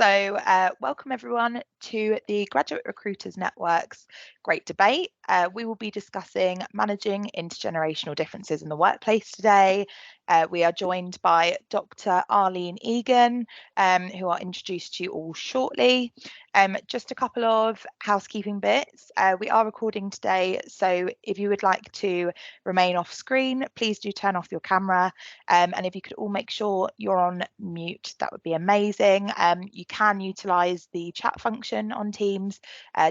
Welcome everyone to the Graduate Recruiters Network's Great Debate. We will be discussing managing intergenerational differences in the workplace today. We are joined by Dr. Arlene Egan, who I'll introduce to you all shortly. Just a couple of housekeeping bits. We are recording today, so if you would like to remain off screen, please do turn off your camera. And if you could all make sure you're on mute, that would be amazing. You can utilise the chat function on Teams.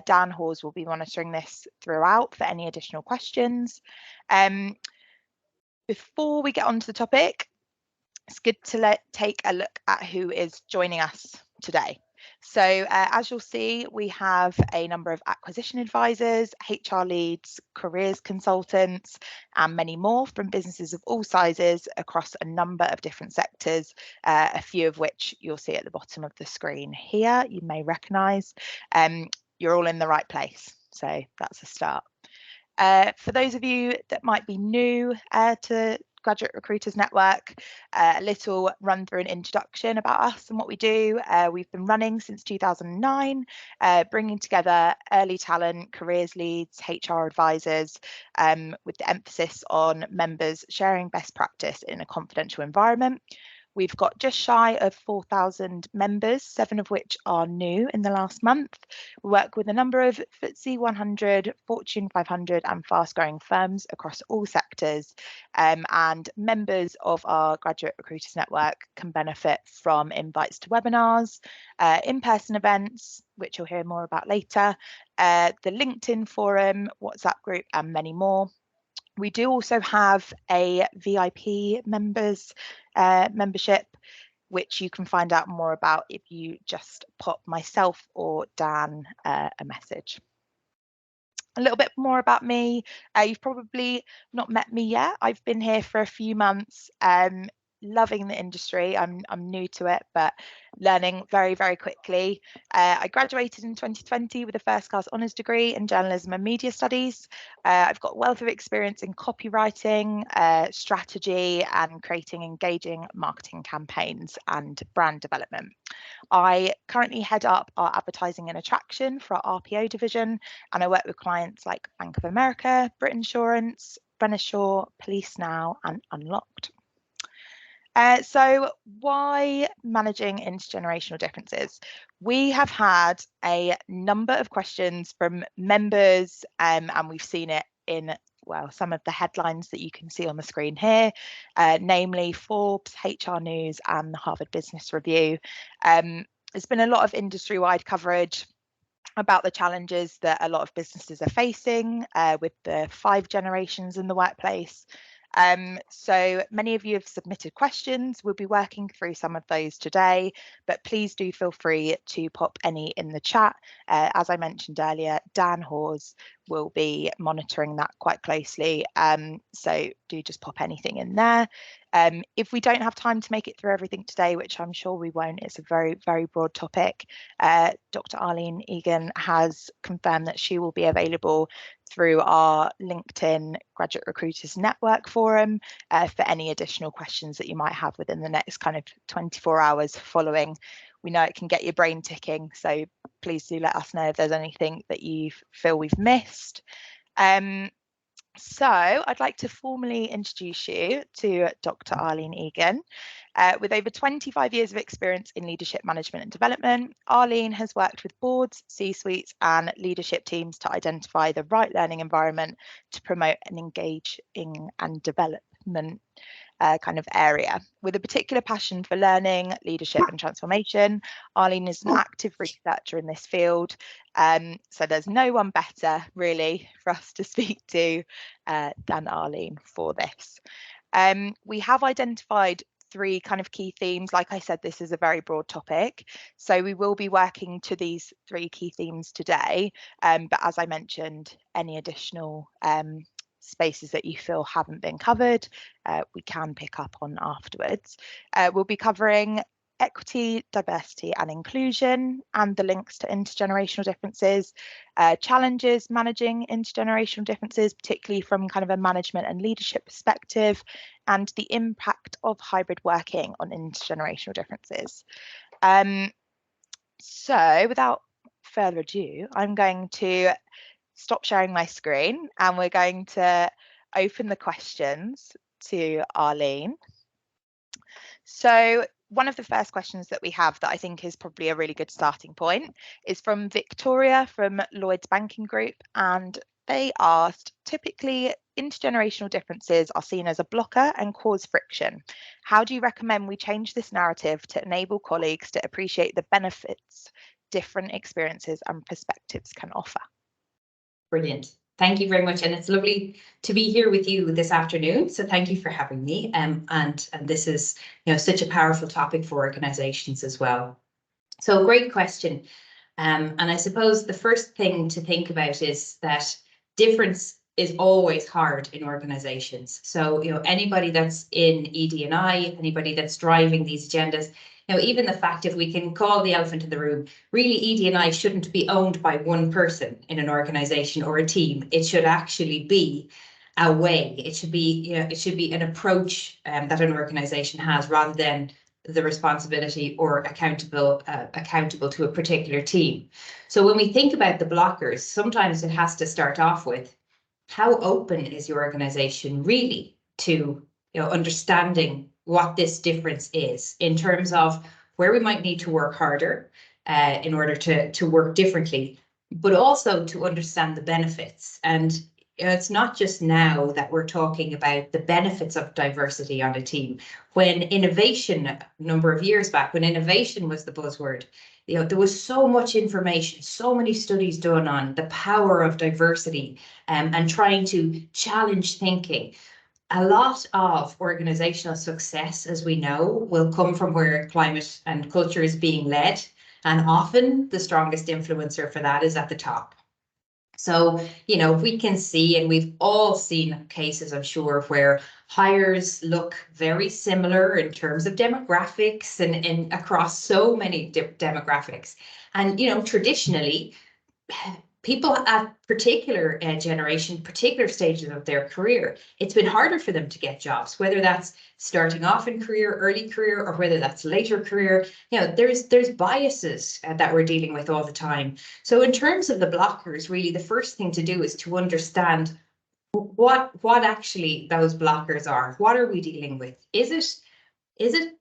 Dan Hawes will be monitoring this throughout for any additional questions. Before we get on to the topic, it's good to take a look at who is joining us today. So as you'll see, we have a number of acquisition advisors, HR leads, careers consultants, and many more from businesses of all sizes across a number of different sectors, a few of which you'll see at the bottom of the screen here, you may recognise. You're all in the right place, so that's a start. For those of you that might be new to Graduate Recruiters Network, a little run through an introduction about us and what we do. We've been running since 2009, bringing together early talent, careers leads, HR advisors, with the emphasis on members sharing best practice in a confidential environment. We've got just shy of 4,000 members, 7 of which are new in the last month. We work with a number of FTSE 100, Fortune 500 and fast-growing firms across all sectors. And members of our Graduate Recruiters Network can benefit from invites to webinars, in-person events, which you'll hear more about later, the LinkedIn forum, WhatsApp group, and many more. We do also have a VIP membership, which you can find out more about if you just pop myself or Dan a message. A little bit more about me. You've probably not met me yet. I've been here for a few months, loving the industry. I'm new to it, but learning very, very quickly. I graduated in 2020 with a first class honours degree in journalism and media studies. I've got a wealth of experience in copywriting, strategy, and creating engaging marketing campaigns and brand development. I currently head up our advertising and attraction for our RPO division, and I work with clients like Bank of America, Brit Insurance, Brennershaw, Police Now, and Unlocked. So why managing intergenerational differences? We have had a number of questions from members, and we've seen it in, well, some of the headlines that you can see on the screen here, namely Forbes, HR News, and the Harvard Business Review. There's been a lot of industry-wide coverage about the challenges that a lot of businesses are facing with the 5 generations in the workplace. So many of you have submitted questions. We'll be working through some of those today, but please do feel free to pop any in the chat. As I mentioned earlier, Dan Hawes will be monitoring that quite closely. So do just pop anything in there. If we don't have time to make it through everything today, which I'm sure we won't, it's a very, very broad topic. Dr. Arlene Egan has confirmed that she will be available through our LinkedIn Graduate Recruiters Network forum for any additional questions that you might have within the next kind of 24 hours following. We know it can get your brain ticking, so please do let us know if there's anything that you feel we've missed. So I'd like to formally introduce you to Dr. Arlene Egan. With over 25 years of experience in leadership management and development, Arlene has worked with boards, C-suites and leadership teams to identify the right learning environment to promote an engaging and development kind of area. With a particular passion for learning, leadership and transformation, Arlene is an active researcher in this field. So there's no one better really for us to speak to than Arlene for this. We have identified 3 kind of key themes. Like I said, this is a very broad topic, so we will be working to these 3 key themes today, but as I mentioned, any additional spaces that you feel haven't been covered, we can pick up on afterwards. We'll be covering equity, diversity and inclusion and the links to intergenerational differences, challenges managing intergenerational differences, particularly from kind of a management and leadership perspective, and the impact of hybrid working on intergenerational differences. So without further ado, I'm going to stop sharing my screen and we're going to open the questions to Arlene. So one of the first questions that we have that I think is probably a really good starting point is from Victoria from Lloyds Banking Group, and they asked, typically intergenerational differences are seen as a blocker and cause friction. How do you recommend we change this narrative to enable colleagues to appreciate the benefits different experiences and perspectives can offer? Brilliant. Thank you very much. And it's lovely to be here with you this afternoon. So thank you for having me. And this is, such a powerful topic for organizations as well. So great question. And I suppose the first thing to think about is that difference is always hard in organizations. So, anybody that's in ED&I, anybody that's driving these agendas, even the fact, if we can call the elephant in the room, really ED&I shouldn't be owned by one person in an organization or a team. It should actually be a way. It should be, an approach that an organization has, rather than the responsibility or accountable to a particular team. So when we think about the blockers, sometimes it has to start off with, how open is your organization really to understanding what this difference is, in terms of where we might need to work harder in order to work differently, but also to understand the benefits. And it's not just now that we're talking about the benefits of diversity on a team. When innovation, a number of years back, when innovation was the buzzword, there was so much information, so many studies done on the power of diversity and trying to challenge thinking. A lot of organizational success, as we know, will come from where climate and culture is being led. And often the strongest influencer for that is at the top. So, we can see, and we've all seen cases, I'm sure, where hires look very similar in terms of demographics and across so many demographics. And, traditionally, people at particular generation, particular stages of their career, it's been harder for them to get jobs, whether that's starting off in career, early career, or whether that's later career. There's biases that we're dealing with all the time. So in terms of the blockers, really the first thing to do is to understand what actually those blockers are. What are we dealing with? Is it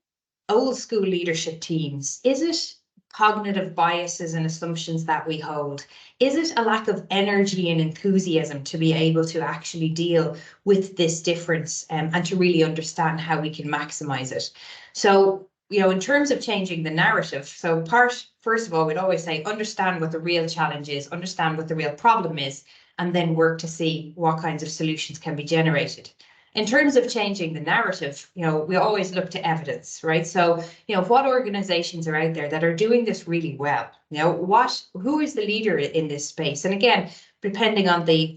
old school leadership teams? Is it cognitive biases and assumptions that we hold? Is it a lack of energy and enthusiasm to be able to actually deal with this difference and to really understand how we can maximize it? So, in terms of changing the narrative, first of all, we'd always say, understand what the real challenge is, understand what the real problem is, and then work to see what kinds of solutions can be generated. In terms of changing the narrative, we always look to evidence, right? So, what organizations are out there that are doing this really well? Who is the leader in this space? And again, depending on the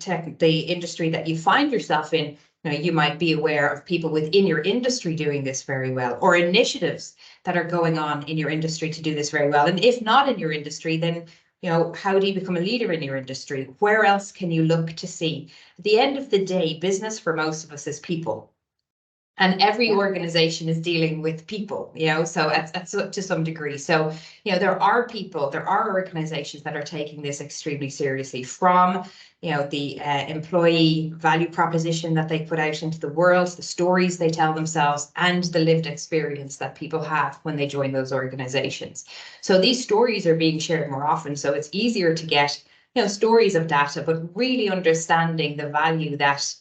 industry that you find yourself in, you might be aware of people within your industry doing this very well, or initiatives that are going on in your industry to do this very well. And if not in your industry, then how do you become a leader in your industry? Where else can you look to see? At the end of the day, business for most of us is people. And every organization is dealing with people, so to some degree. So, there are organizations that are taking this extremely seriously, from, the employee value proposition that they put out into the world, the stories they tell themselves, and the lived experience that people have when they join those organizations. So these stories are being shared more often. So it's easier to get, stories of data, but really understanding the value that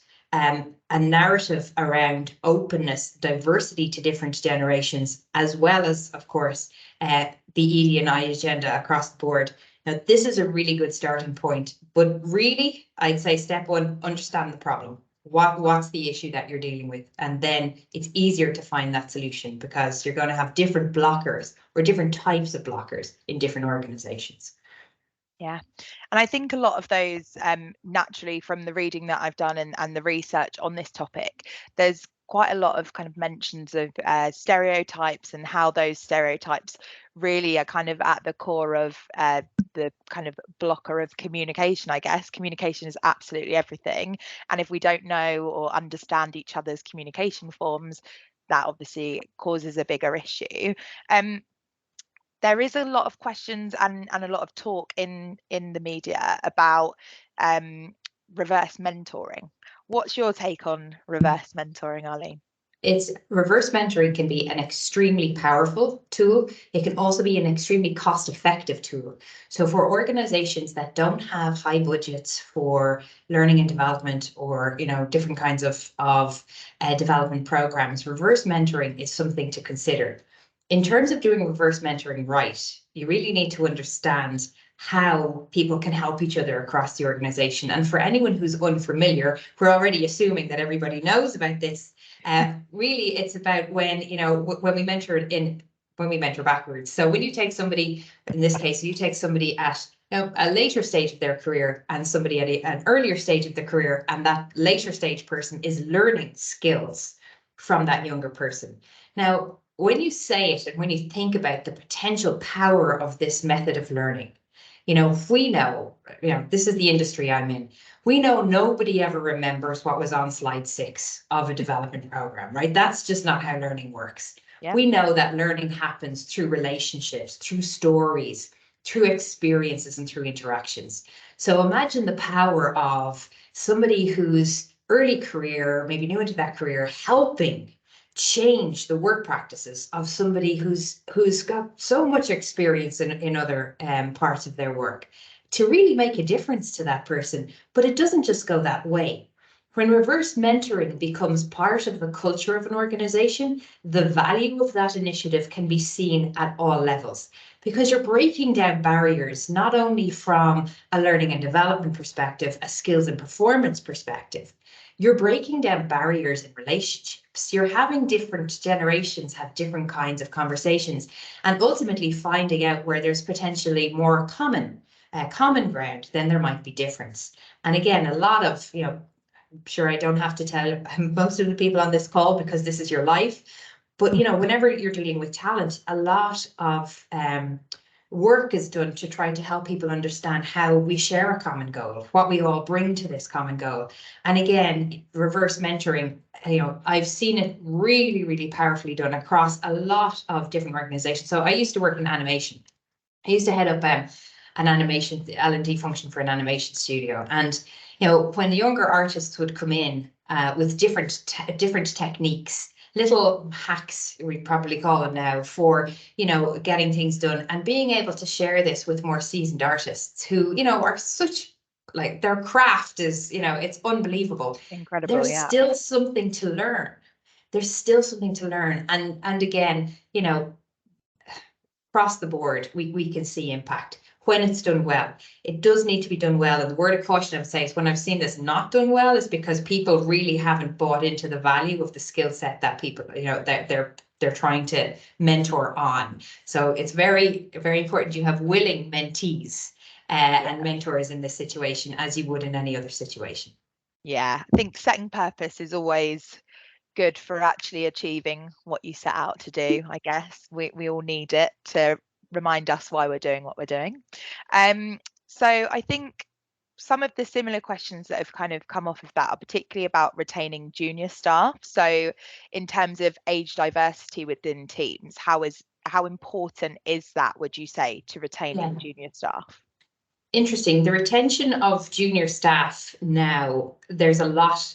a narrative around openness, diversity to different generations, as well as, of course, the ED&I agenda across the board. Now, this is a really good starting point, but really, I'd say step one, understand the problem. What's the issue that you're dealing with? And then it's easier to find that solution, because you're going to have different blockers or different types of blockers in different organizations. Yeah, and I think a lot of those, naturally, from the reading that I've done and the research on this topic, there's quite a lot of kind of mentions of stereotypes, and how those stereotypes really are kind of at the core of the kind of blocker of communication, I guess. Communication is absolutely everything. And if we don't know or understand each other's communication forms, that obviously causes a bigger issue. there is a lot of questions and a lot of talk in the media about reverse mentoring. What's your take on reverse mentoring, Arlene? It's reverse mentoring can be an extremely powerful tool. It can also be an extremely cost-effective tool. So for organizations that don't have high budgets for learning and development, or different kinds of development programs, reverse mentoring is something to consider. In terms of doing reverse mentoring right, you really need to understand how people can help each other across the organization. And for anyone who's unfamiliar, we're already assuming that everybody knows about this. Really, it's about when we mentor backwards. So when you take somebody, in this case, you take somebody at a later stage of their career and somebody at an earlier stage of their career, and that later stage person is learning skills from that younger person. Now, when you say it and when you think about the potential power of this method of learning, if we know, this is the industry I'm in, we know nobody ever remembers what was on slide 6 of a development program, right? That's just not how learning works. Yeah. We know that learning happens through relationships, through stories, through experiences, and through interactions. So imagine the power of somebody whose early career, maybe new into that career, helping change the work practices of somebody who's got so much experience in other parts of their work, to really make a difference to that person. But it doesn't just go that way. When reverse mentoring becomes part of the culture of an organization, the value of that initiative can be seen at all levels, because you're breaking down barriers, not only from a learning and development perspective, a skills and performance perspective. You're breaking down barriers in relationships. You're having different generations have different kinds of conversations, and ultimately finding out where there's potentially more common ground, then there might be difference. And again, a lot of, I'm sure I don't have to tell most of the people on this call, because this is your life, but whenever you're dealing with talent, a lot of work is done to try to help people understand how we share a common goal, what we all bring to this common goal. And again, reverse mentoring, I've seen it really, really powerfully done across a lot of different organizations. So I used to work in animation. I used to head up an animation L&D function for an animation studio. And when the younger artists would come in with different techniques, little hacks, we probably call them now, for getting things done, and being able to share this with more seasoned artists who are such, like, their craft is it's unbelievable. Incredible. There's Yeah. still something to learn. There's still something to learn. And again, across the board, we can see impact when it's done well. It does need to be done well. And the word of caution I would say is, when I've seen this not done well, is because people really haven't bought into the value of the skill set that people, that they're trying to mentor on. So it's very, very important you have willing mentees and mentors in this situation, as you would in any other situation. Yeah, I think setting purpose is always good for actually achieving what you set out to do. I guess we all need it to remind us why we're doing what we're doing. So I think some of the similar questions that have kind of come off of that are particularly about retaining junior staff. So in terms of age diversity within teams, how important is that, would you say, to retaining junior staff? Interesting. The retention of junior staff now, there's a lot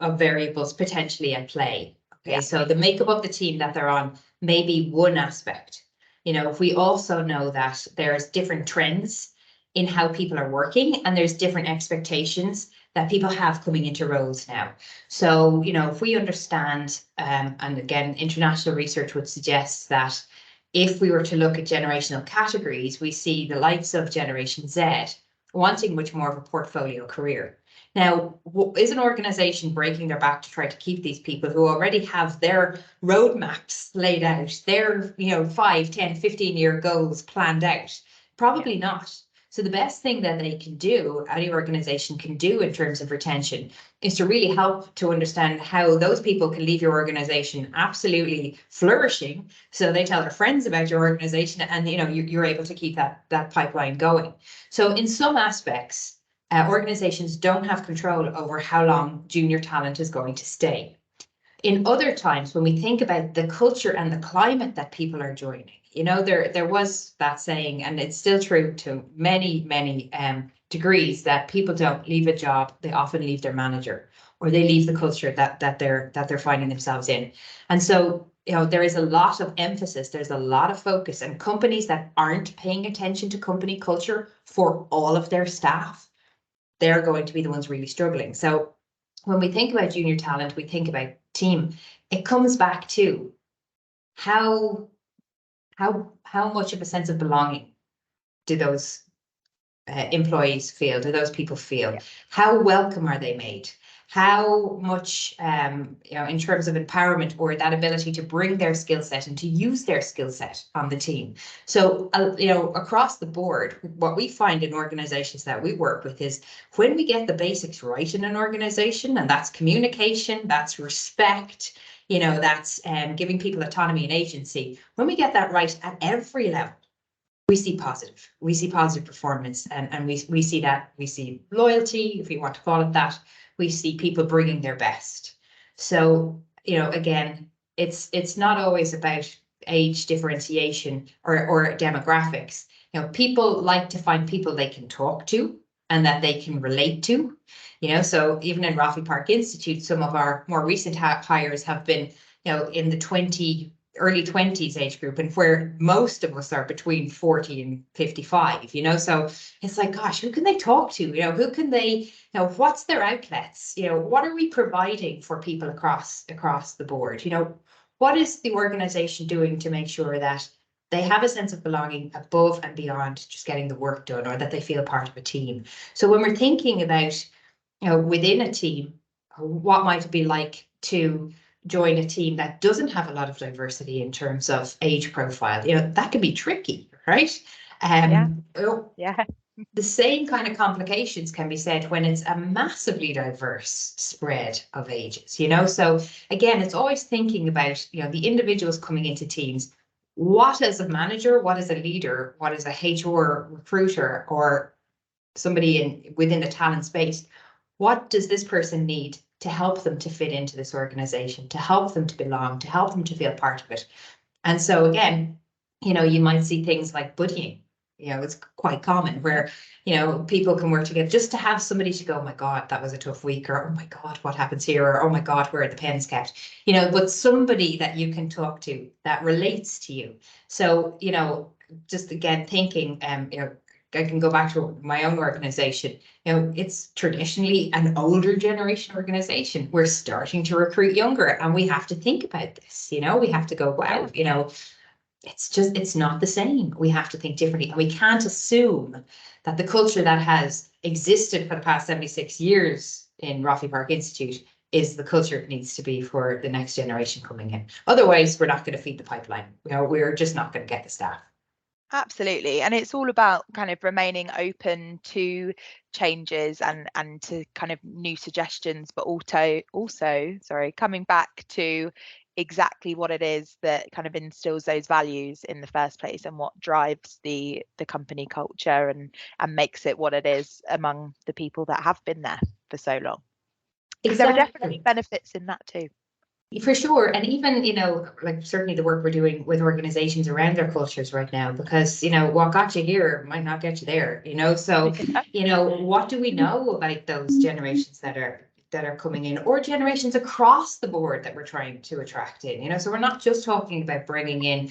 of variables potentially at play. Okay, so the makeup of the team that they're on may be one aspect. We also know that there's different trends in how people are working, and there's different expectations that people have coming into roles now. So, if we understand, and again, international research would suggest that if we were to look at generational categories, we see the likes of Generation Z wanting much more of a portfolio career. Now, is an organization breaking their back to try to keep these people who already have their roadmaps laid out, their 5, 10, 15-year goals planned out? Probably not. So the best thing that they can do, any organization can do in terms of retention, is to really help to understand how those people can leave your organization absolutely flourishing, so they tell their friends about your organization, and you're able to keep that pipeline going. So in some aspects, organizations don't have control over how long junior talent is going to stay. in other times, when we think about the culture and the climate that people are joining, you know, there was that saying, and it's still true to many, many degrees, that people don't leave a job, they often leave their manager, or they leave the culture that they're finding themselves in. And so, you know, there is a lot of emphasis, there's a lot of focus, and companies that aren't paying attention to company culture for all of their staff, they're going to be the ones really struggling. So when we think about junior talent, we think about team. It comes back to how much of a sense of belonging do those employees feel? Do those people feel? Yeah. How welcome are they made? How much, you know, in terms of empowerment or that ability to bring their skill set and to use their skill set on the team? So, you know, across the board, what we find in organizations that we work with is when we get the basics right in an organization, and that's communication, that's respect, you know, that's giving people autonomy and agency. When we get that right at every level, we see positive performance, and we see loyalty, if you want to call it that. We see people bringing their best. So, you know, again, it's not always about age differentiation or demographics. You know, people like to find people they can talk to and that they can relate to. You know, so even in Rafi Park Institute, some of our more recent hires have been, you know, in the early 20s age group, and where most of us are between 40 and 55, you know, so it's like, gosh, who can they talk to? You know, who can they, you know, what's their outlets? You know, what are we providing for people across the board? You know, what is the organization doing to make sure that they have a sense of belonging above and beyond just getting the work done, or that they feel part of a team? So when we're thinking about, you know, within a team, what might it be like to join a team that doesn't have a lot of diversity in terms of age profile? You know, that can be tricky, right? Yeah. The same kind of complications can be said when it's a massively diverse spread of ages, you know? So again, it's always thinking about, you know, the individuals coming into teams. What as a manager, what as a leader, what as a HR recruiter, or somebody within the talent space, what does this person need to help them to fit into this organization, to help them to belong, to help them to feel part of it? And so again, you know, you might see things like buddying. You know, it's quite common where, you know, people can work together just to have somebody to go, oh my God, that was a tough week, or oh my God, what happens here, or oh my God, where are the pens kept? You know, but somebody that you can talk to that relates to you. So, you know, just again thinking, you know, I can go back to my own organization. You know, it's traditionally an older generation organization. We're starting to recruit younger, and we have to think about this. You know, we have to go, wow, you know, it's not the same. We have to think differently, and we can't assume that the culture that has existed for the past 76 years in Rafi Park Institute is the culture it needs to be for the next generation coming in. Otherwise, we're not going to feed the pipeline. You know, we're just not going to get the staff. Absolutely. And it's all about kind of remaining open to changes and to kind of new suggestions, but also, sorry, coming back to exactly what it is that kind of instills those values in the first place, and what drives the company culture and makes it what it is among the people that have been there for so long. Because there are definitely benefits in that too. For sure. And even, you know, like certainly the work we're doing with organizations around their cultures right now, because, you know, what got you here might not get you there, you know. So, you know, what do we know about those generations that are coming in, or generations across the board that we're trying to attract in, you know? So we're not just talking about bringing in,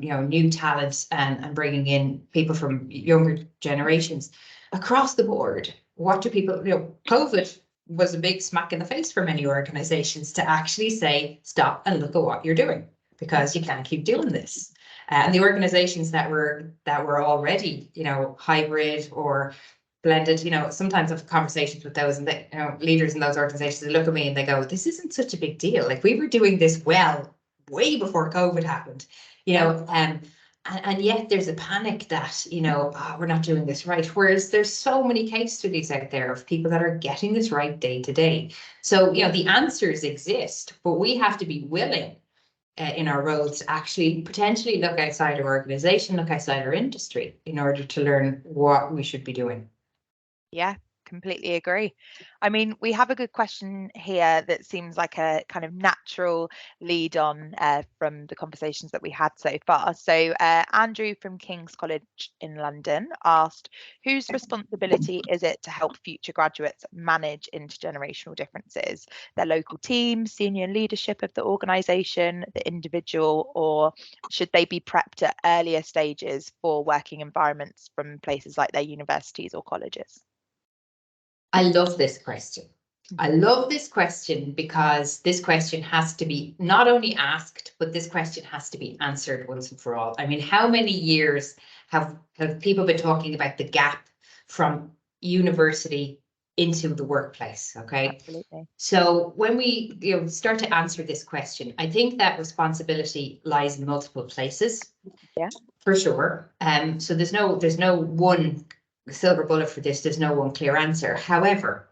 you know, new talents and bringing in people from younger generations. Across the board, what do people, you know, COVID was a big smack in the face for many organizations to actually say, stop and look at what you're doing, because you can't keep doing this. And the organizations that were already, you know, hybrid or blended, you know, sometimes I have conversations with those, and they, you know, leaders in those organizations, they look at me and they go, this isn't such a big deal. Like, we were doing this well way before COVID happened, you know, and yet there's a panic that, you know, oh, we're not doing this right. Whereas there's so many case studies out there of people that are getting this right day to day. So, you know, the answers exist, but we have to be willing in our roles to actually potentially look outside our organization, look outside our industry in order to learn what we should be doing. Yeah, completely agree. I mean, we have a good question here that seems like a kind of natural lead on from the conversations that we had so far. So Andrew from King's College in London asked, whose responsibility is it to help future graduates manage intergenerational differences? Their local team, senior leadership of the organisation, the individual, or should they be prepped at earlier stages for working environments from places like their universities or colleges? I love this question. I love this question because this question has to be not only asked, but this question has to be answered once and for all. I mean, how many years have people been talking about the gap from university into the workplace? Okay. Absolutely. So when we start to answer this question, I think that responsibility lies in multiple places. Yeah. For sure. So there's no one silver bullet for this. There's no one clear answer. However,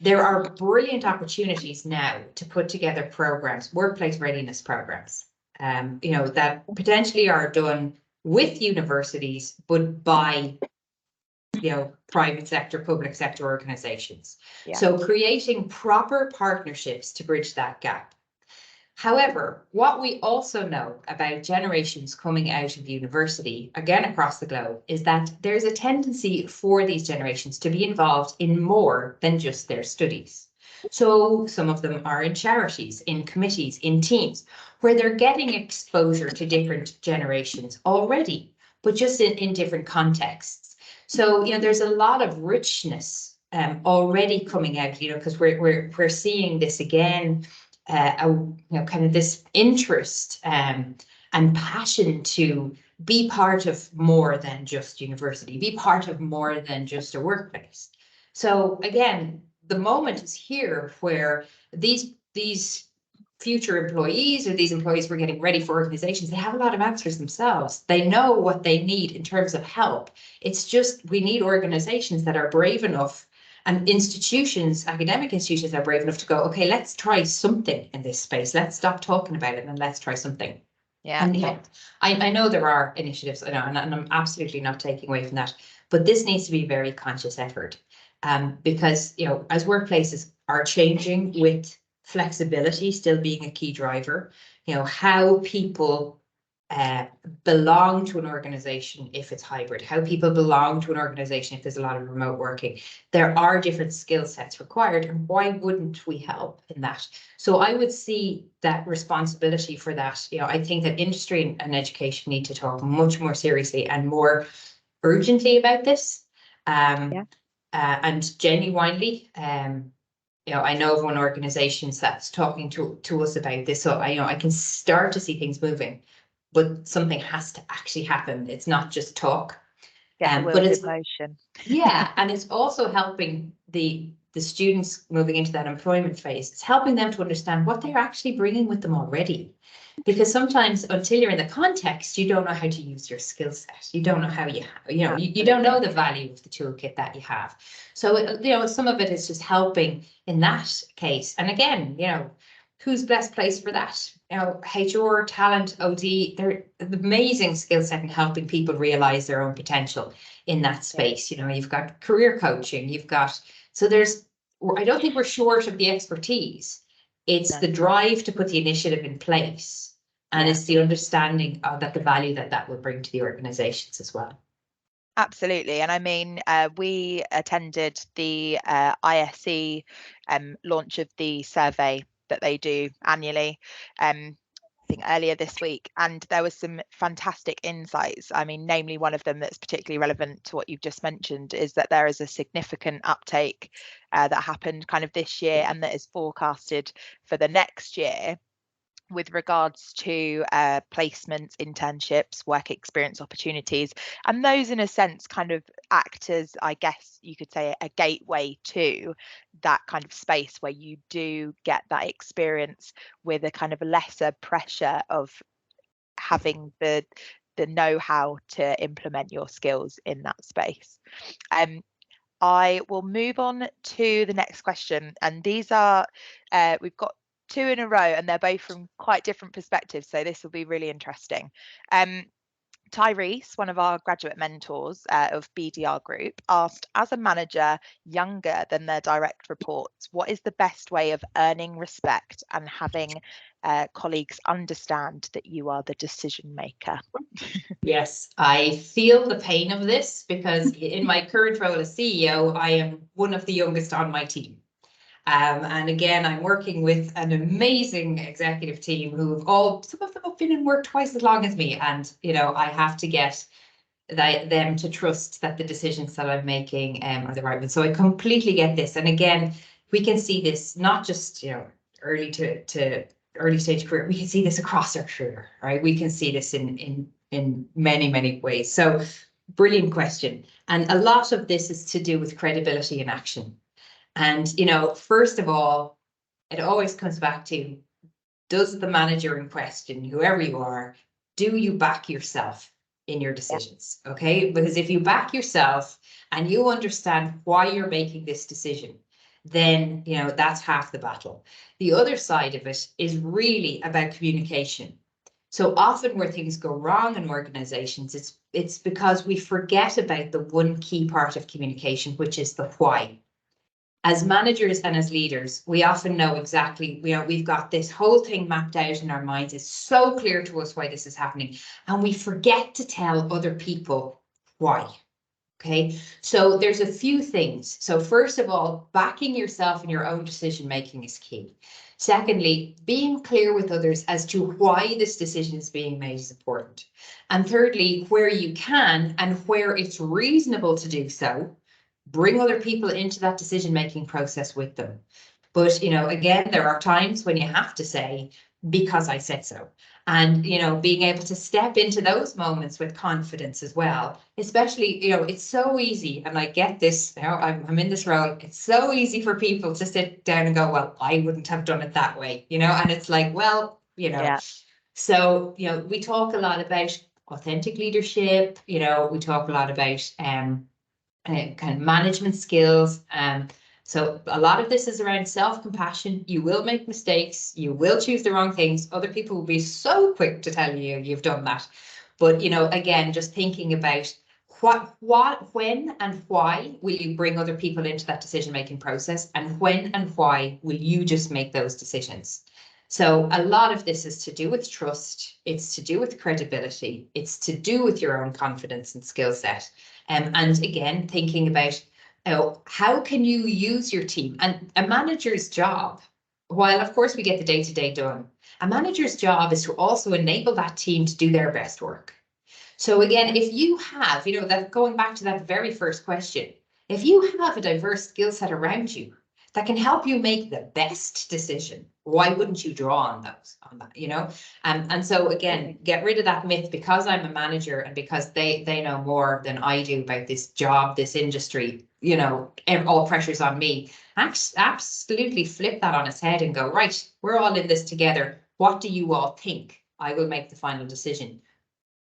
there are brilliant opportunities now to put together programs, workplace readiness programs, that potentially are done with universities, but by private sector, public sector organizations. Yeah. So creating proper partnerships to bridge that gap. However, what we also know about generations coming out of university, again across the globe, is that there's a tendency for these generations to be involved in more than just their studies. So some of them are in charities, in committees, in teams, where they're getting exposure to different generations already, but just in different contexts. So, there's a lot of richness already coming out, because we're seeing this again. Kind of this interest and passion to be part of more than just university, be part of more than just a workplace. So again, the moment is here where these future employees or these employees who are getting ready for organizations, they have a lot of answers themselves. They know what they need in terms of help. It's just we need organizations that are brave enough, and institutions, academic institutions, are brave enough to go, okay, let's try something in this space. Let's stop talking about it and let's try something. Yeah. And I know there are initiatives, and I'm absolutely not taking away from that, but this needs to be a very conscious effort, because as workplaces are changing, with flexibility still being a key driver, how people belong to an organization if it's hybrid, how people belong to an organization if there's a lot of remote working. There are different skill sets required, and why wouldn't we help in that? So I would see that responsibility for that. I think that industry and education need to talk much more seriously and more urgently about this, and genuinely. I know of one organization that's talking to us about this, so I can start to see things moving. But something has to actually happen. It's not just talk. Get the But wheels it's in motion. yeah, and it's also helping the students moving into that employment phase. It's helping them to understand what they're actually bringing with them already. Because sometimes until you're in the context, you don't know how to use your skill set. You don't know how you don't know the value of the toolkit that you have. So, some of it is just helping in that case. And again, who's best placed for that? HR, talent, OD, they're an amazing skill set in helping people realize their own potential in that space. You've got career coaching, I don't think we're short of the expertise. It's the drive to put the initiative in place, and it's the understanding of the value that will bring to the organizations as well. Absolutely. And I mean, we attended the ISE launch of the survey that they do annually, I think earlier this week, and there was some fantastic insights. I mean, namely, one of them that's particularly relevant to what you've just mentioned is that there is a significant uptake that happened kind of this year and that is forecasted for the next year with regards to placements, internships, work experience opportunities, and those in a sense kind of act as, I guess you could say, a gateway to that kind of space where you do get that experience with a kind of lesser pressure of having the know-how to implement your skills in that space. I will move on to the next question, and these are we've got two in a row, and they're both from quite different perspectives, so this will be really interesting. Tyrese, one of our graduate mentors of BDR Group, asked, as a manager younger than their direct reports, what is the best way of earning respect and having colleagues understand that you are the decision maker? Yes, I feel the pain of this because in my current role as CEO, I am one of the youngest on my team. And again, I'm working with an amazing executive team who have some of them have been in work twice as long as me. And, I have to get them to trust that the decisions that I'm making are the right ones. So I completely get this. And again, we can see this not just, early to early stage career, we can see this across our career, right? We can see this in many, many ways. So brilliant question. And a lot of this is to do with credibility in action. And, first of all, it always comes back to, does the manager in question, whoever you are, do you back yourself in your decisions? Okay, because if you back yourself and you understand why you're making this decision, then, that's half the battle. The other side of it is really about communication. So often where things go wrong in organizations, it's because we forget about the one key part of communication, which is the why. As managers and as leaders, we often know exactly, we've got this whole thing mapped out in our minds. It's so clear to us why this is happening. And we forget to tell other people why. Okay, so there's a few things. So first of all, backing yourself in your own decision making is key. Secondly, being clear with others as to why this decision is being made is important. And thirdly, where you can and where it's reasonable to do so, bring other people into that decision-making process with them. But, again, there are times when you have to say, because I said so. And, being able to step into those moments with confidence as well, especially, it's so easy. And I get this, I'm in this role. It's so easy for people to sit down and go, well, I wouldn't have done it that way, and it's like, well, Yeah. So, we talk a lot about authentic leadership, we talk a lot about, kind of management skills. So a lot of this is around self-compassion. You will make mistakes. You will choose the wrong things. Other people will be so quick to tell you you've done that. But, again, just thinking about when and why will you bring other people into that decision-making process, and when and why will you just make those decisions? So a lot of this is to do with trust. It's to do with credibility. It's to do with your own confidence and skill set. And again, thinking about how can you use your team? And a manager's job, while of course we get the day-to-day done, a manager's job is to also enable that team to do their best work. So again, if you have, that going back to that very first question, if you have a diverse skill set around you that can help you make the best decision, why wouldn't you draw on that, And so again, get rid of that myth, because I'm a manager and because they know more than I do about this job, this industry, all pressure's on me. Absolutely flip that on its head and go, right, we're all in this together. What do you all think? I will make the final decision.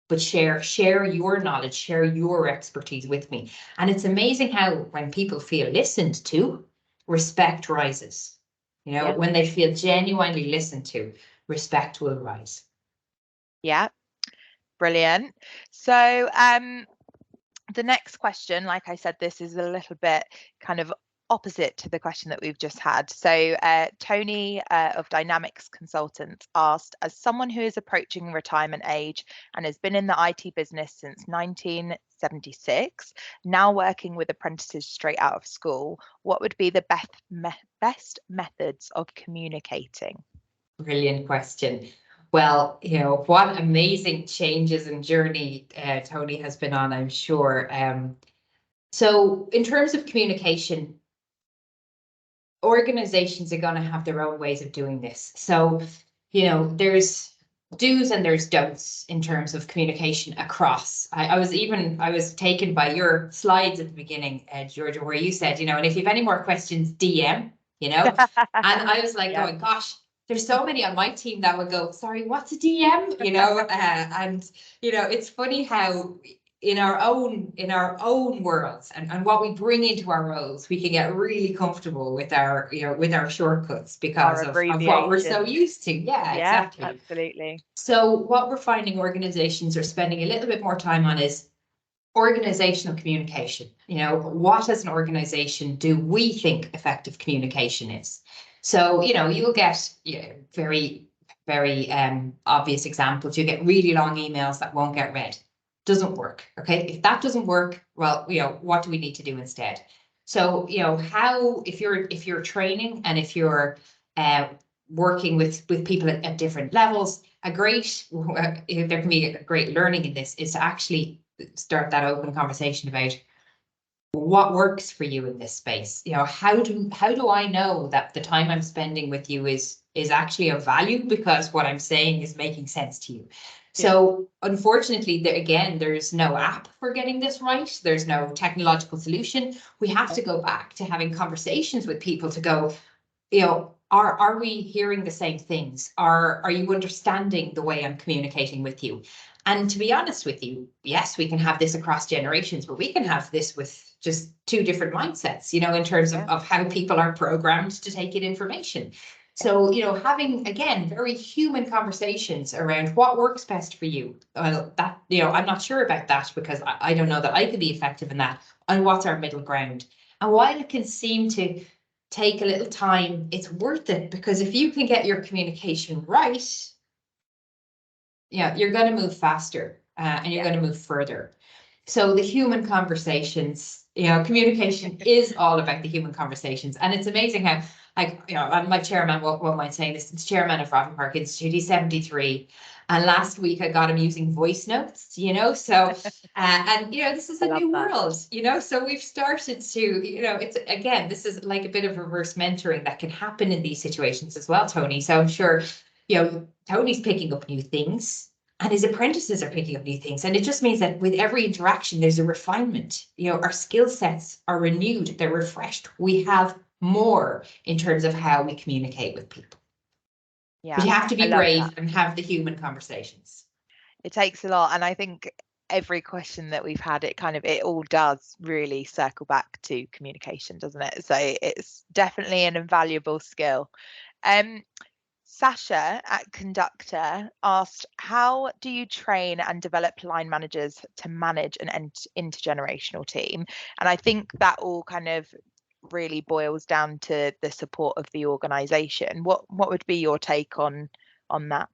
But share your knowledge, share your expertise with me. And it's amazing how when people feel listened to, respect rises. When they feel genuinely listened to, respect will rise. Yeah, brilliant. So the next question, like I said, this is a little bit kind of opposite to the question that we've just had. So Tony of Dynamics Consultants asked, as someone who is approaching retirement age and has been in the IT business since 1976, now working with apprentices straight out of school, what would be the best methods of communicating? Brilliant question. Well, what amazing changes and journey Tony has been on, I'm sure. So in terms of communication, organizations are going to have their own ways of doing this. So, there's do's and there's don'ts in terms of communication across. I was taken by your slides at the beginning, Georgia, where you said, and if you have any more questions, DM, and I was like, oh gosh, there's so many on my team that would go, sorry, what's a DM? And, it's funny how in our own worlds and what we bring into our roles, we can get really comfortable with our, with our shortcuts because of what we're so used to. Yeah, exactly. Absolutely. So what we're finding organizations are spending a little bit more time on is organizational communication. What as an organization do we think effective communication is? So, you'll get very, very obvious examples. You get really long emails that won't get read. Doesn't work. Okay. If that doesn't work, well, what do we need to do instead? So, how, if you're training and if you're working with people at different levels, there can be a great learning in this is to actually start that open conversation about what works for you in this space. How do I know that the time I'm spending with you is actually of value because what I'm saying is making sense to you? So unfortunately, there's no app for getting this right. There's no technological solution. We have to go back to having conversations with people to go, are we hearing the same things? Are you understanding the way I'm communicating with you? And to be honest with you, yes, we can have this across generations, but we can have this with just two different mindsets, in terms of how people are programmed to take in information. So, having, again, very human conversations around what works best for you. Well, that, I'm not sure about that because I don't know that I could be effective in that. And what's our middle ground? And while it can seem to take a little time, it's worth it because if you can get your communication right, you're going to move faster and you're going to move further. So the human conversations, communication is all about the human conversations. And it's amazing how, my chairman, what am I saying this? It's chairman of Rafi Park Institute, he's 73. And last week I got him using voice notes, so, and, this is a new world, so we've started to, it's, again, this is like a bit of reverse mentoring that can happen in these situations as well, Tony. So I'm sure, Tony's picking up new things and his apprentices are picking up new things. And it just means that with every interaction, there's a refinement, our skill sets are renewed, they're refreshed. We have more in terms of how we communicate with people. Yeah, but you have to be brave and have the human conversations. It takes a lot. And I think every question that we've had, it all does really circle back to communication, doesn't it? So it's definitely an invaluable skill. Sasha at Conductor asked, how do you train and develop line managers to manage an intergenerational team? And I think that all kind of really boils down to the support of the organisation. What would be your take on that?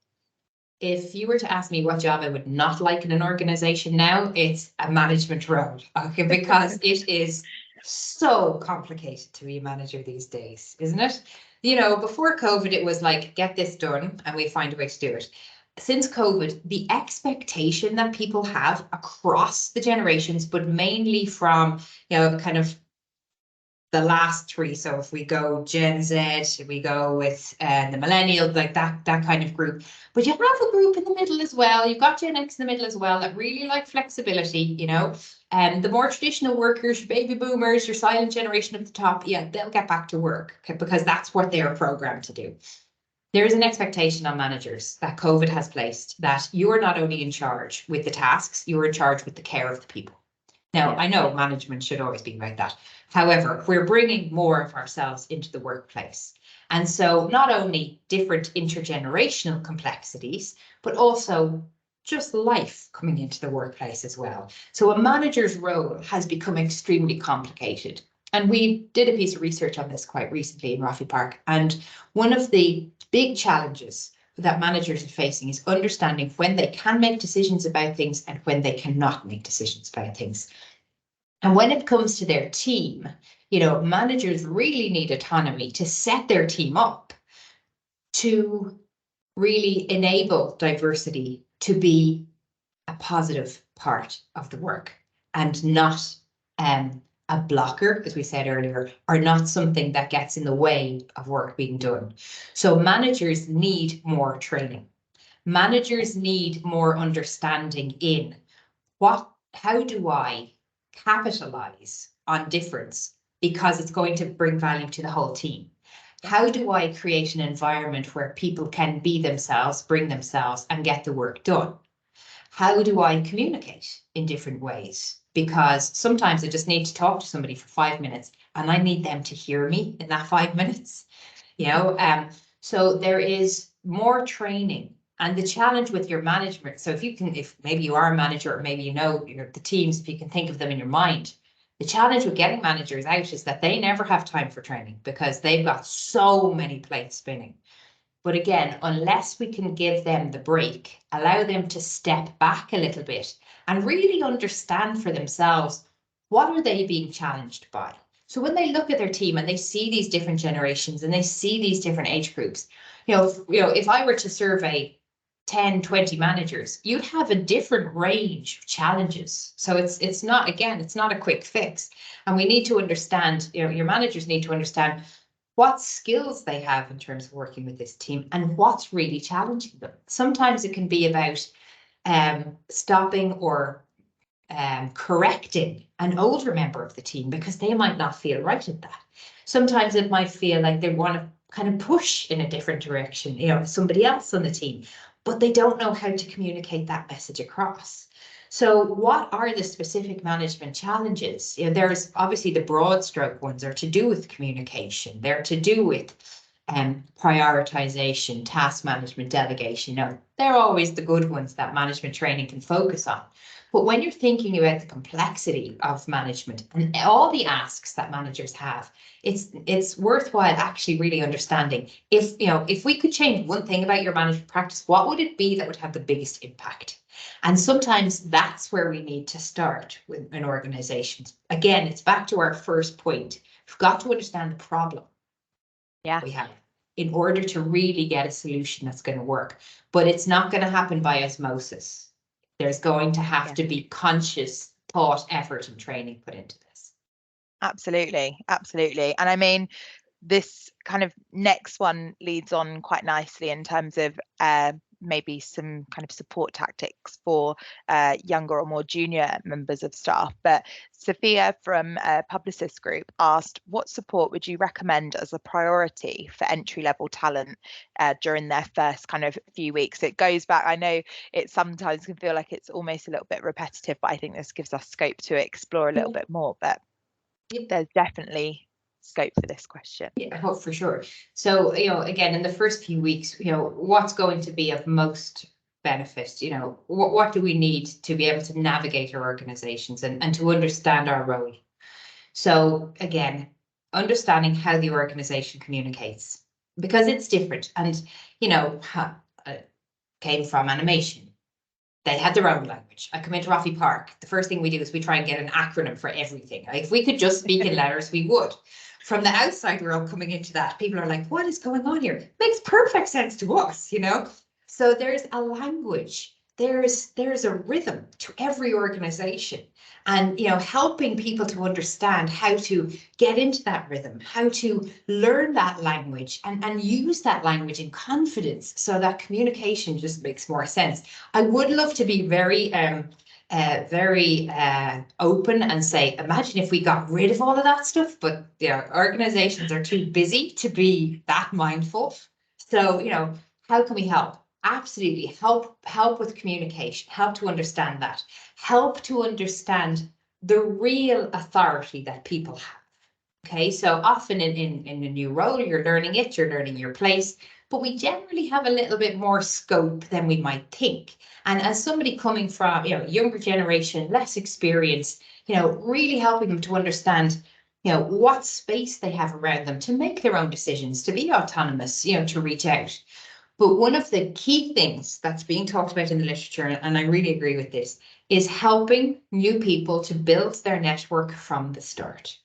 If you were to ask me what job I would not like in an organisation now, it's a management role, okay, because it is so complicated to be a manager these days, isn't it? Before COVID, it was like, get this done and we find a way to do it. Since COVID, the expectation that people have across the generations, but mainly from, kind of the last three. So if we go Gen Z, we go with the millennials, like that kind of group. But you have a group in the middle as well. You've got Gen X in the middle as well that really like flexibility, and the more traditional workers, your baby boomers, your silent generation at the top, they'll get back to work because that's what they're programmed to do. There is an expectation on managers that COVID has placed that you are not only in charge with the tasks, you're in charge with the care of the people. Now, I know management should always be about that. However, we're bringing more of ourselves into the workplace. And so not only different intergenerational complexities, but also just life coming into the workplace as well. So a manager's role has become extremely complicated. And we did a piece of research on this quite recently in Rafi Park. And one of the big challenges that managers are facing is understanding when they can make decisions about things and when they cannot make decisions about things. And when it comes to their team, managers really need autonomy to set their team up to really enable diversity to be a positive part of the work and not a blocker, as we said earlier, or not something that gets in the way of work being done. So managers need more training. Managers need more understanding in how do I capitalize on difference because it's going to bring value to the whole team? How do I create an environment where people can be themselves, bring themselves, and get the work done? how do I communicate in different ways? Because sometimes I just need to talk to somebody for 5 minutes and I need them to hear me in that 5 minutes, you know. So there is more training. And the challenge with your management, so if maybe you are a manager or maybe you know the teams, if you can think of them in your mind, the challenge with getting managers out is that they never have time for training because they've got so many plates spinning. But again, unless we can give them the break, allow them to step back a little bit and really understand for themselves, what are they being challenged by? So when they look at their team and they see these different generations and they see these different age groups, if I were to survey 10, 20 managers, you'd have a different range of challenges. So it's not a quick fix. And we need to understand, your managers need to understand what skills they have in terms of working with this team and what's really challenging them. Sometimes it can be about stopping or correcting an older member of the team because they might not feel right at that. Sometimes it might feel like they want to kind of push in a different direction, somebody else on the team, but they don't know how to communicate that message across. So what are the specific management challenges? There's obviously the broad stroke ones are to do with communication. They're to do with prioritization, task management, delegation. They're always the good ones that management training can focus on. But when you're thinking about the complexity of management and all the asks that managers have, it's worthwhile actually really understanding if we could change one thing about your management practice, what would it be that would have the biggest impact? And sometimes that's where we need to start with an organization. Again, it's back to our first point. We've got to understand the problem we have in order to really get a solution that's going to work. But it's not going to happen by osmosis. There's going to have to be conscious thought, effort, and training put into this. Absolutely. And I mean, this kind of next one leads on quite nicely in terms of maybe some kind of support tactics for younger or more junior members of staff. But Sophia from Publicist Group asked, what support would you recommend as a priority for entry-level talent during their first kind of few weeks? It goes back, I know it sometimes can feel like it's almost a little bit repetitive, but I think this gives us scope to explore a little bit more. But there's definitely scope for this question. Yeah, oh, for sure. So, again, in the first few weeks, what's going to be of most benefit? What do we need to be able to navigate our organizations and to understand our role? So again, understanding how the organization communicates, because it's different. And, came from animation. They had their own language. I come into Rafi Park. The first thing we do is we try and get an acronym for everything. If we could just speak in letters, we would. From the outside world coming into that, people are like, what is going on here? Makes perfect sense to us, So there's a language. There's a rhythm to every organization. And, helping people to understand how to get into that rhythm, how to learn that language and use that language in confidence so that communication just makes more sense. I would love to be very open and say, imagine if we got rid of all of that stuff, but organizations are too busy to be that mindful. So, how can we help? Absolutely help with communication, help to understand that, help to understand the real authority that people have. Okay, so often in a new role, you're learning your place, but we generally have a little bit more scope than we might think. And as somebody coming from, younger generation, less experience, really helping them to understand, what space they have around them to make their own decisions, to be autonomous, to reach out. But one of the key things that's being talked about in the literature, and I really agree with this, is helping new people to build their network from the start.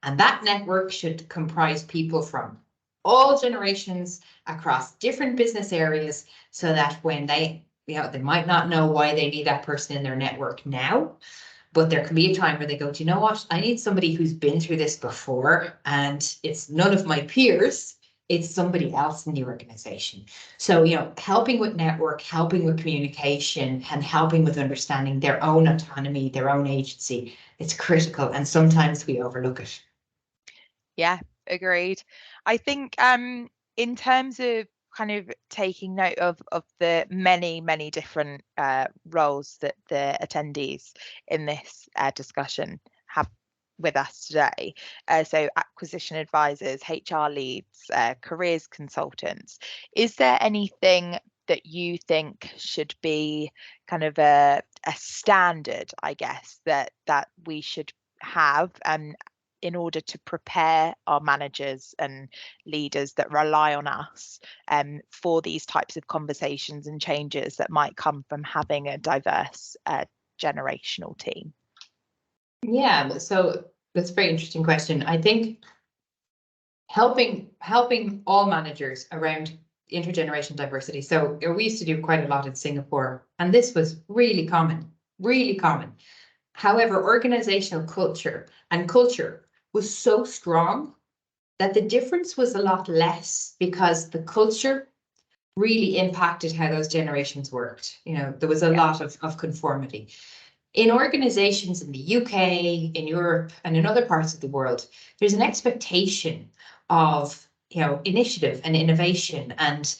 And that network should comprise people from all generations across different business areas so that when they might not know why they need that person in their network now, but there can be a time where they go, do you know what? I need somebody who's been through this before and it's none of my peers. It's somebody else in the organization. So, helping with network, helping with communication, and helping with understanding their own autonomy, their own agency, it's critical. And sometimes we overlook it. Yeah, agreed. I think in terms of kind of taking note of the many different roles that the attendees in this discussion have with us today. So acquisition advisors, HR leads, careers consultants. Is there anything that you think should be kind of a standard, I guess, that we should have in order to prepare our managers and leaders that rely on us for these types of conversations and changes that might come from having a diverse generational team? Yeah, so that's a very interesting question. I think helping all managers around intergenerational diversity. So we used to do quite a lot in Singapore, and this was really common, really common. However, organizational culture was so strong that the difference was a lot less because the culture really impacted how those generations worked. You know, there was a lot of conformity. In organizations in the UK, in Europe, and in other parts of the world, there's an expectation of, you know, initiative and innovation and,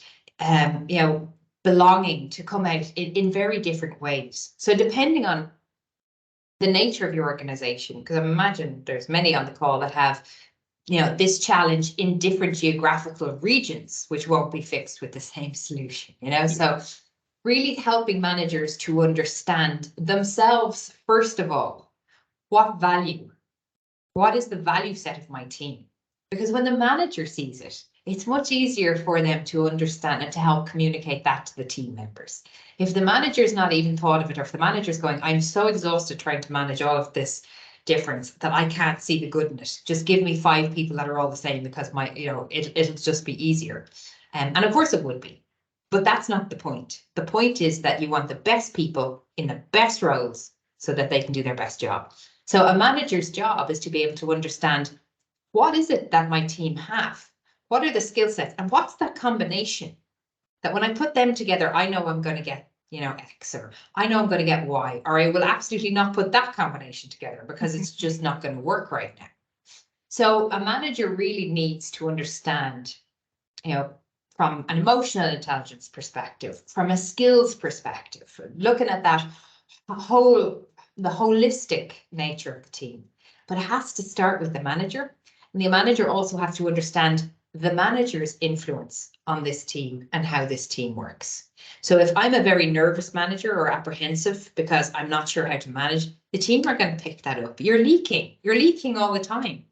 you know, belonging to come out in very different ways. So depending on the nature of your organization, because I imagine there's many on the call that have, you know, this challenge in different geographical regions, which won't be fixed with the same solution, you know, so really helping managers to understand themselves, first of all, what is the value set of my team? Because when the manager sees it, it's much easier for them to understand and to help communicate that to the team members. If the manager's not even thought of it, or if the manager's going, I'm so exhausted trying to manage all of this difference that I can't see the good in it. Just give me 5 people that are all the same because my, you know, it'll just be easier. And of course it would be. But that's not the point. The point is that you want the best people in the best roles so that they can do their best job. So a manager's job is to be able to understand, what is it that my team have? What are the skill sets? And what's that combination that when I put them together, I know I'm going to get, you know, X, or I know I'm going to get Y, or I will absolutely not put that combination together because it's just not going to work right now. So a manager really needs to understand, you know, from an emotional intelligence perspective, from a skills perspective, looking at that the holistic nature of the team. But it has to start with the manager. And the manager also has to understand the manager's influence on this team and how this team works. So if I'm a very nervous manager or apprehensive because I'm not sure how to manage, the team are going to pick that up. You're leaking all the time.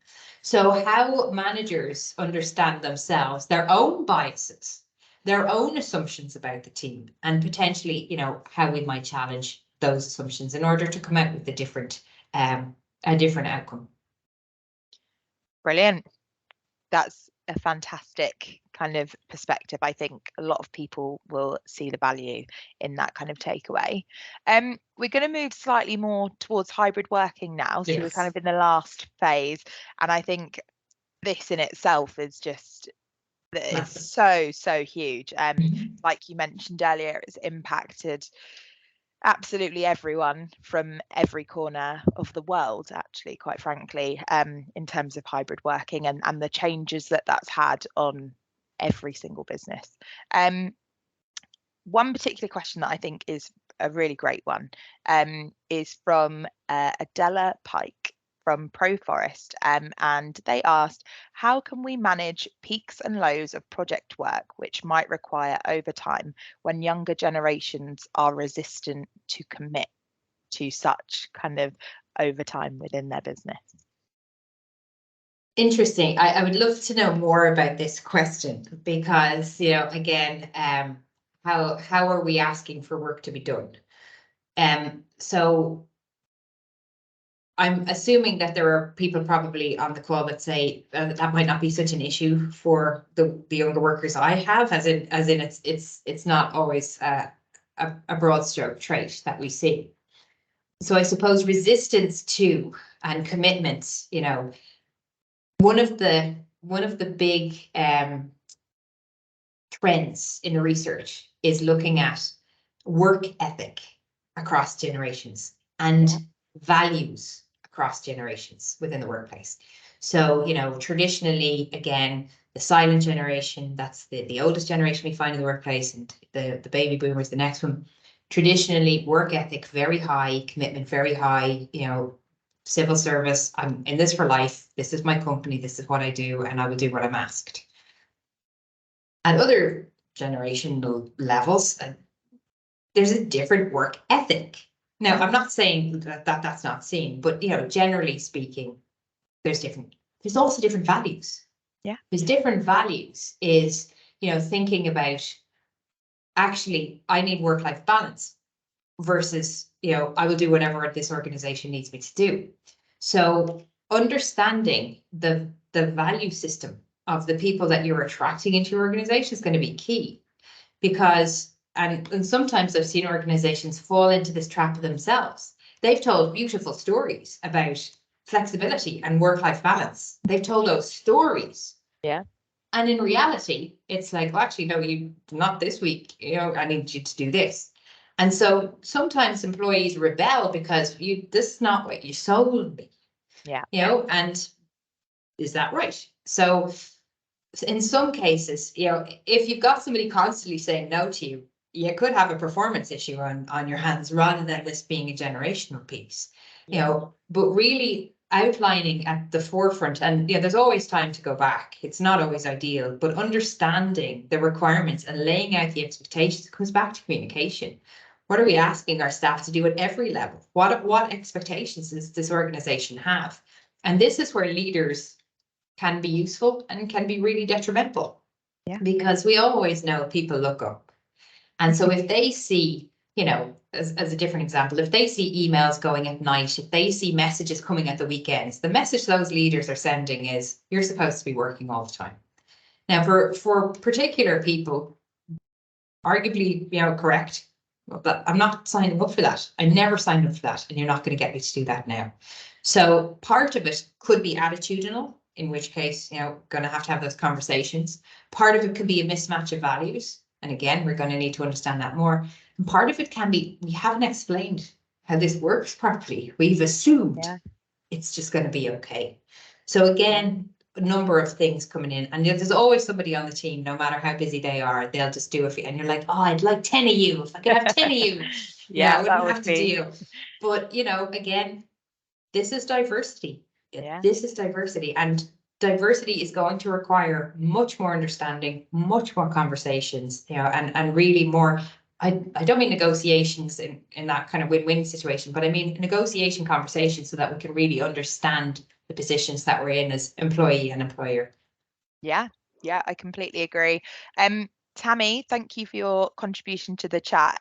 So how managers understand themselves, their own biases, their own assumptions about the team, and potentially, you know, how we might challenge those assumptions in order to come out with a different outcome. Brilliant. That's a fantastic kind of perspective. I think a lot of people will see the value in that kind of takeaway. We're going to move slightly more towards hybrid working now. So we're kind of in the last phase. And I think this in itself is just, it's so huge. Like you mentioned earlier, it's impacted absolutely everyone from every corner of the world, actually, quite frankly, in terms of hybrid working and the changes that that's had on every single business. One particular question that I think is a really great one is from Adela Pike from ProForest, and they asked, how can we manage peaks and lows of project work which might require overtime when younger generations are resistant to commit to such kind of overtime within their business? Interesting. I would love to know more about this question because, you know, again, how are we asking for work to be done? So I'm assuming that there are people probably on the call that say that might not be such an issue for the younger workers I have, as in it's not always a broad stroke trait that we see. So I suppose resistance to and commitment, you know, one of the big trends in the research is looking at work ethic across generations and values across generations within the workplace. So, you know, traditionally, again, the silent generation, that's the oldest generation we find in the workplace, and the baby boomers, the next one. Traditionally, work ethic very high, commitment very high, civil service, I'm in this for life, this is my company, this is what I do, and I will do what I'm asked. At other generational levels, there's a different work ethic. Now, I'm not saying that's not seen, but generally speaking, there's also different values. Yeah. There's different values is, thinking about, actually, I need work-life balance versus, I will do whatever this organization needs me to do. So understanding the value system of the people that you're attracting into your organization is going to be key, because and sometimes I've seen organizations fall into this trap of themselves. They've told beautiful stories about flexibility and work-life balance. They've told those stories. Yeah. And in reality, it's like, well, actually, no, you not this week. I need you to do this. And so sometimes employees rebel because this is not what you sold me. Yeah. And is that right? So in some cases, if you've got somebody constantly saying no to you, you could have a performance issue on your hands, rather than this being a generational piece. But really outlining at the forefront, and there's always time to go back. It's not always ideal, but understanding the requirements and laying out the expectations comes back to communication. What are we asking our staff to do at every level? What expectations does this organization have? And this is where leaders can be useful and can be really detrimental. Yeah. Because we always know people look up. And so if they see, as a different example, if they see emails going at night, if they see messages coming at the weekends, the message those leaders are sending is, you're supposed to be working all the time. Now, for particular people, arguably, correct, but I'm not signing up for that. I never signed up for that, and you're not going to get me to do that now. So part of it could be attitudinal, in which case, going to have those conversations. Part of it could be a mismatch of values. And again, we're going to need to understand that more. And part of it can be, we haven't explained how this works properly. We've assumed it's just going to be okay. So again, a number of things coming in, and there's always somebody on the team, no matter how busy they are, they'll just do it. And you're like, oh, I'd like 10 of you. If I could have 10 of you, I wouldn't have to deal. But, again, this is diversity. This is diversity, and diversity is going to require much more understanding, much more conversations, and really more. I don't mean negotiations in that kind of win-win situation, but I mean negotiation conversations so that we can really understand the positions that we're in as employee and employer. Yeah, I completely agree. Tammy, thank you for your contribution to the chat.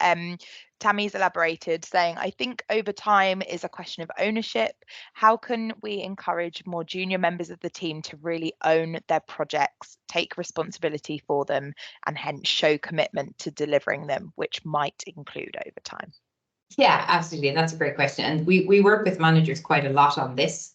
Tammy's elaborated, saying, I think over time is a question of ownership. How can we encourage more junior members of the team to really own their projects, take responsibility for them, and hence show commitment to delivering them, which might include overtime? Yeah, absolutely. And that's a great question. And we work with managers quite a lot on this.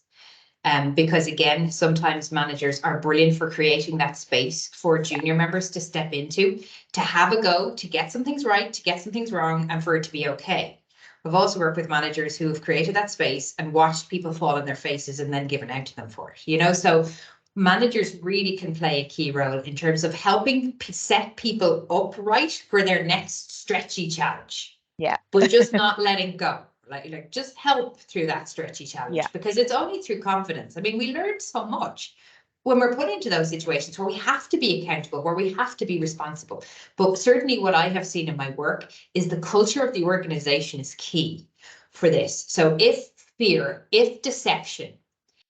Because again, sometimes managers are brilliant for creating that space for junior members to step into, to have a go, to get some things right, to get some things wrong, and for it to be okay. We've also worked with managers who have created that space and watched people fall on their faces and then given out to them for it. So managers really can play a key role in terms of helping set people up right for their next stretchy challenge. Yeah. But just not letting go. Like just help through that stretchy challenge, because it's only through confidence. I mean, we learn so much when we're put into those situations where we have to be accountable, where we have to be responsible. But certainly what I have seen in my work is the culture of the organization is key for this. So if fear, if deception,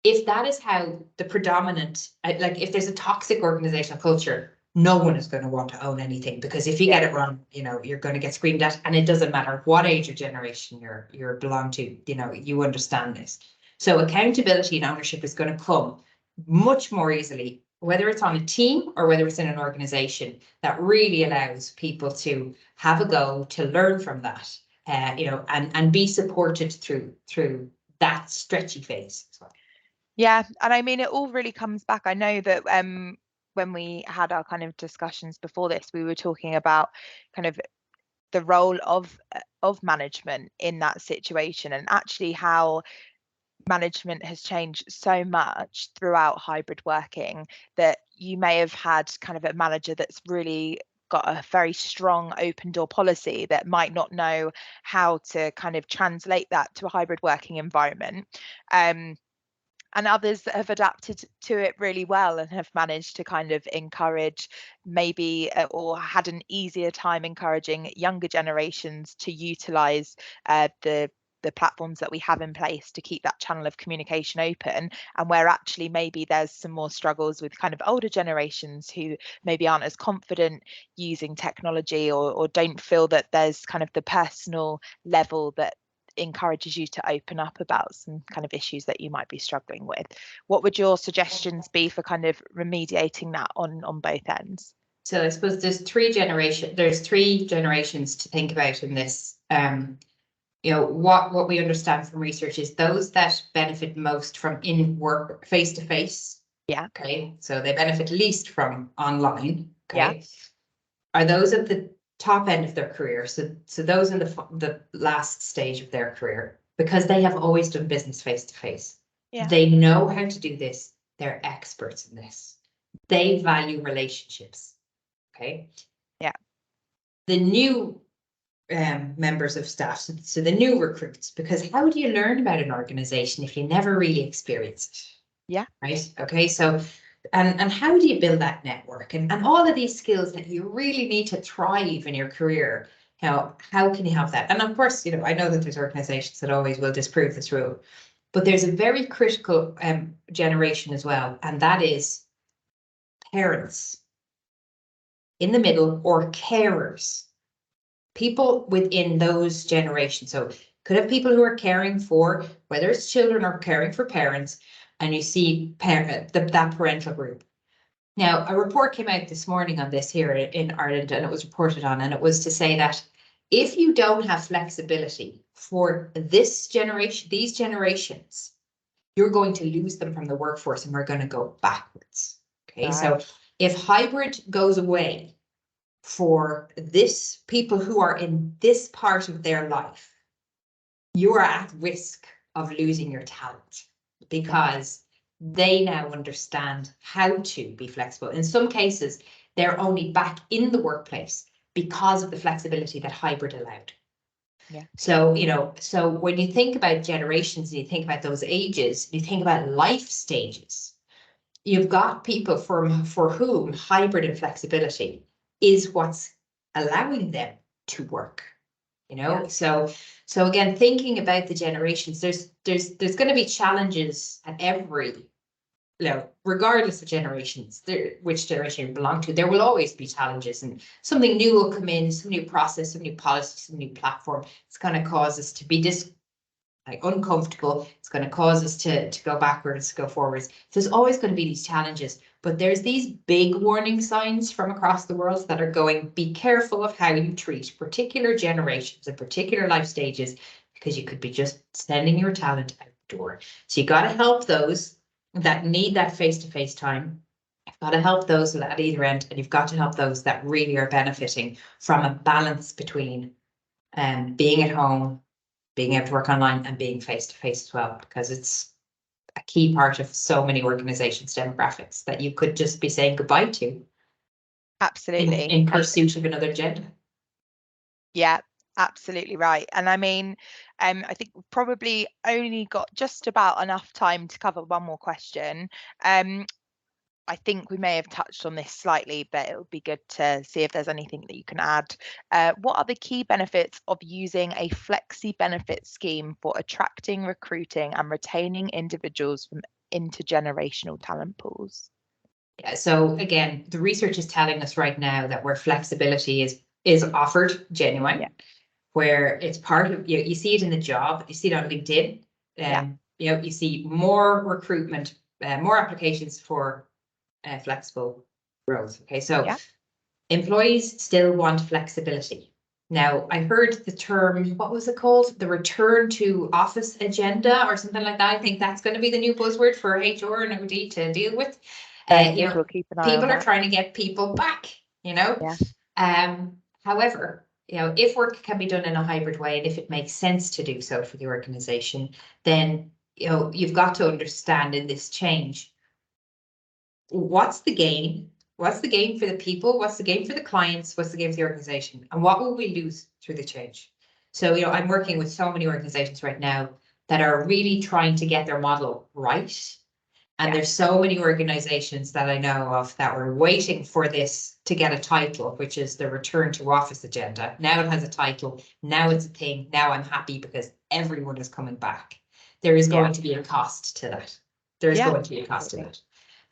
if that is how the predominant, like if there's a toxic organizational culture, no one is going to want to own anything, because if you get it wrong, you're going to get screamed at, and it doesn't matter what age or generation you're belong to, you understand this. So accountability and ownership is going to come much more easily, whether it's on a team or whether it's in an organization, that really allows people to have a go, to learn from that, and be supported through that stretchy phase as well. Yeah, and I mean, it all really comes back. I know that when we had our kind of discussions before this, we were talking about kind of the role of management in that situation, and actually how management has changed so much throughout hybrid working that you may have had kind of a manager that's really got a very strong open door policy that might not know how to kind of translate that to a hybrid working environment. And others that have adapted to it really well and have managed to kind of encourage maybe or had an easier time encouraging younger generations to utilize the platforms that we have in place to keep that channel of communication open, and where actually maybe there's some more struggles with kind of older generations who maybe aren't as confident using technology, or don't feel that there's kind of the personal level that encourages you to open up about some kind of issues that you might be struggling with. What would your suggestions be for kind of remediating that on both ends? So I suppose there's three generations to think about in this. What we understand from research is those that benefit most from in work face to face. Yeah. Okay. So they benefit least from online. Okay. Yeah. Are those at the top end of their career. So those in the last stage of their career, because they have always done business face to face. They know how to do this. They're experts in this. They value relationships. Okay. Yeah. The new members of staff, so the new recruits, because how do you learn about an organization if you never really experience it? Yeah. Right. Okay. So and how do you build that network and all of these skills that you really need to thrive in your career? How can you have that? And of course, I know that there's organizations that always will disprove this rule, but there's a very critical generation as well, and that is parents in the middle, or carers, people within those generations. So could have people who are caring for, whether it's children or caring for parents, and you see that parental group. Now, a report came out this morning on this here in Ireland, and it was reported on, and it was to say that if you don't have flexibility for this generation, these generations, you're going to lose them from the workforce and we're going to go backwards. Okay, so if hybrid goes away for this people who are in this part of their life, you are at risk of losing your talent, because they now understand how to be flexible. In some cases, they're only back in the workplace because of the flexibility that hybrid allowed. Yeah. So, so when you think about generations and you think about those ages, you think about life stages, you've got people for whom hybrid and flexibility is what's allowing them to work. So again, thinking about the generations, there's going to be challenges at every, regardless of generations, which generation you belong to, there will always be challenges, and something new will come in, some new process, some new policy, some new platform. It's going to cause us to be uncomfortable. It's going to cause us to go backwards, go forwards. There's always going to be these challenges, but there's these big warning signs from across the world that are going, be careful of how you treat particular generations and particular life stages, because you could be just sending your talent out the door. So you got to help those that need that face-to-face time. You've got to help those at either end, and you've got to help those that really are benefiting from a balance between being at home, being able to work online, and being face-to-face as well, because it's a key part of so many organizations' demographics that you could just be saying goodbye to. Absolutely. In pursuit of another agenda. Yeah, absolutely right. And I mean, I think we've probably only got just about enough time to cover one more question. I think we may have touched on this slightly, but it would be good to see if there's anything that you can add. What are the key benefits of using a flexi benefit scheme for attracting, recruiting, and retaining individuals from intergenerational talent pools? Yeah, so again, the research is telling us right now that where flexibility is offered genuine, where it's part of, you see it in the job, you see it on LinkedIn, you see more recruitment, more applications for flexible roles. Okay, so employees still want flexibility. Now, I heard the term, what was it called? The return to office agenda or something like that. I think that's going to be the new buzzword for HR and OD to deal with. We'll keep an eye people on are that. Trying to get people back, However, if work can be done in a hybrid way, and if it makes sense to do so for the organization, then you've got to understand in this change, what's the gain? What's the gain for the people? What's the gain for the clients? What's the gain for the organization? And what will we lose through the change? So, I'm working with so many organizations right now that are really trying to get their model right. And there's so many organizations that I know of that were waiting for this to get a title, which is the return to office agenda. Now it has a title. Now it's a thing. Now I'm happy because everyone is coming back. There is going to be a cost to that. There is going to be a cost to that.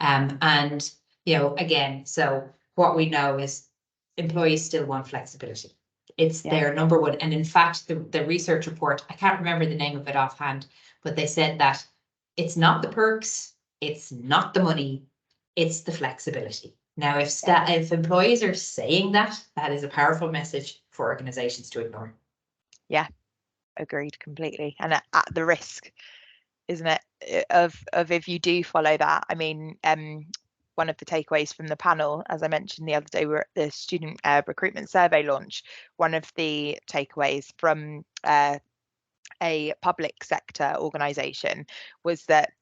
And, again, so what we know is employees still want flexibility. It's their number one. And in fact, the research report, I can't remember the name of it offhand, but they said that it's not the perks, it's not the money, it's the flexibility. Now, if employees are saying that, that is a powerful message for organizations to ignore. Yeah, agreed completely. And at the risk, isn't it, of if you do follow that. I mean, one of the takeaways from the panel, as I mentioned the other day, we were at the student recruitment survey launch. One of the takeaways from a public sector organisation was that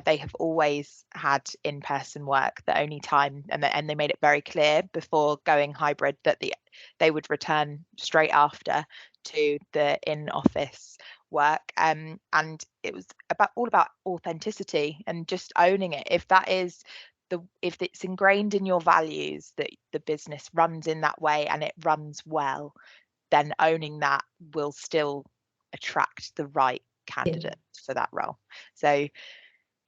they have always had in-person work. The only time, and they made it very clear before going hybrid that they would return straight after to the in-office work. And it was all about authenticity and just owning it. If it's ingrained in your values that the business runs in that way and it runs well, then owning that will still attract the right candidate for that role. So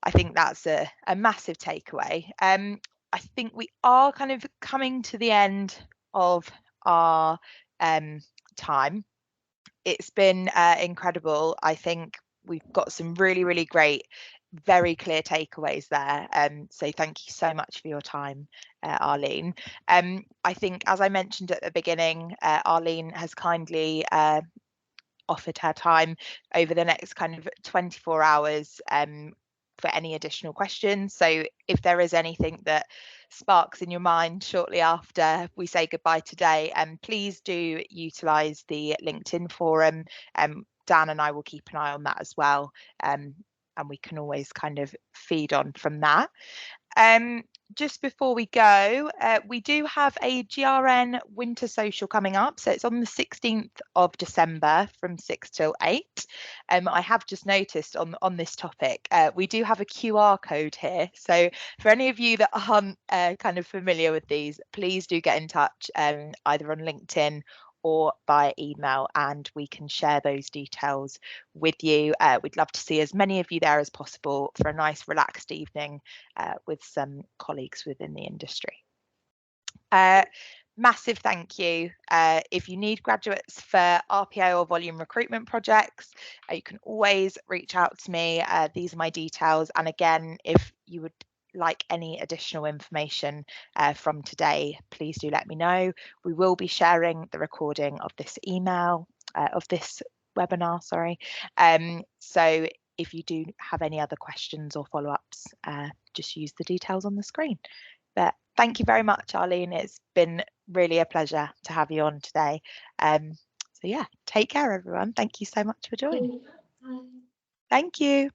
I think that's a massive takeaway. I think we are kind of coming to the end of our time. It's been incredible. I think we've got some really, really great, very clear takeaways there. So thank you so much for your time, Arlene. I think, as I mentioned at the beginning, Arlene has kindly offered her time over the next kind of 24 hours for any additional questions. So if there is anything that sparks in your mind shortly after we say goodbye today, please do utilise the LinkedIn forum. Dan and I will keep an eye on that as well, and we can always kind of feed on from that. Just before we go, we do have a GRN winter social coming up. So it's on the 16th of December from 6 till 8. I have just noticed on this topic, we do have a QR code here. So for any of you that aren't kind of familiar with these, please do get in touch either on LinkedIn or by email, and we can share those details with you. We'd love to see as many of you there as possible for a nice relaxed evening with some colleagues within the industry. Massive thank you. If you need graduates for RPA or volume recruitment projects, you can always reach out to me. These are my details. And again, if you would like any additional information from today, please do let me know. We will be sharing the recording of this webinar, sorry. So if you do have any other questions or follow-ups, just use the details on the screen. But thank you very much, Arlene. It's been really a pleasure to have you on today. So yeah, take care, everyone. Thank you so much for joining. Thank you.